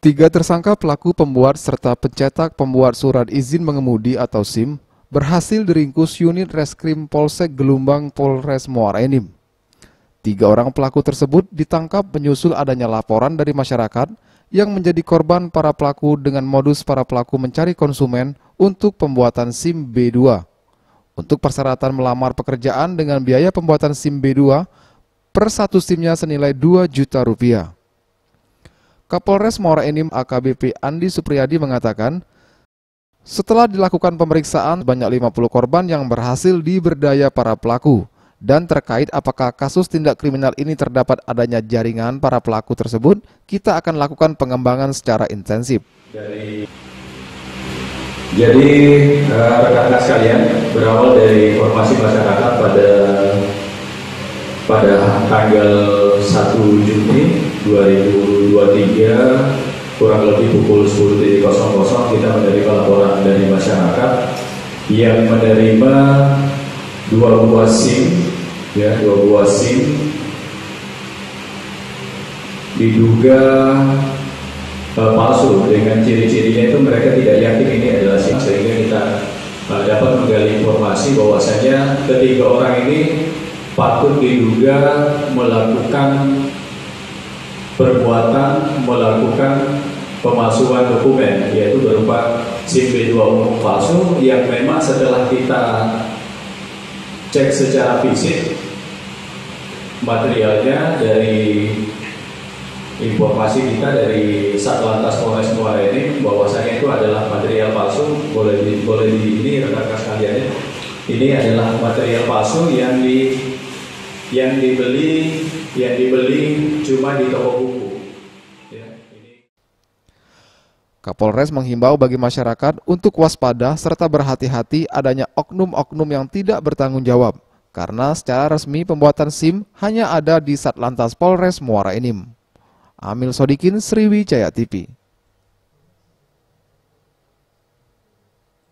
Tiga tersangka pelaku pembuat serta pencetak pembuat surat izin mengemudi atau SIM berhasil diringkus unit Reskrim Polsek Gelumbang Polres Muara Enim. Tiga orang pelaku tersebut ditangkap menyusul adanya laporan dari masyarakat yang menjadi korban para pelaku dengan modus para pelaku mencari konsumen untuk pembuatan SIM B2. Untuk persyaratan melamar pekerjaan dengan biaya pembuatan SIM B2 per satu SIM-nya senilai 2 juta rupiah. Kapolres Muara Enim AKBP Andi Supriyadi mengatakan, setelah dilakukan pemeriksaan banyak 50 korban yang berhasil diberdaya para pelaku dan terkait apakah kasus tindak kriminal ini terdapat adanya jaringan para pelaku tersebut, kita akan lakukan pengembangan secara intensif. Jadi rekan-rekan sekalian, berawal dari informasi masyarakat pada tanggal 1 Juni 2023 kurang lebih pukul 10.00 kita menerima laporan dari masyarakat yang menerima dua buah SIM diduga palsu. Dengan ciri-cirinya itu mereka tidak yakin ini adalah SIM, sehingga kita dapat menggali informasi bahwasanya ketiga orang ini patut diduga melakukan pemalsuan dokumen, yaitu berupa SIM B2 umum palsu yang memang setelah kita cek secara fisik materialnya dari informasi kita dari Satlantas Polres Muara Enim bahwasanya itu adalah material palsu. Boleh ini rekan-rekan sekalian, ini adalah material palsu yang dibeli cuma di toko buku. Kapolres menghimbau bagi masyarakat untuk waspada serta berhati-hati adanya oknum-oknum yang tidak bertanggung jawab, karena secara resmi pembuatan SIM hanya ada di Satlantas Polres Muara Enim. Amil Sodikin, Sriwijaya TV.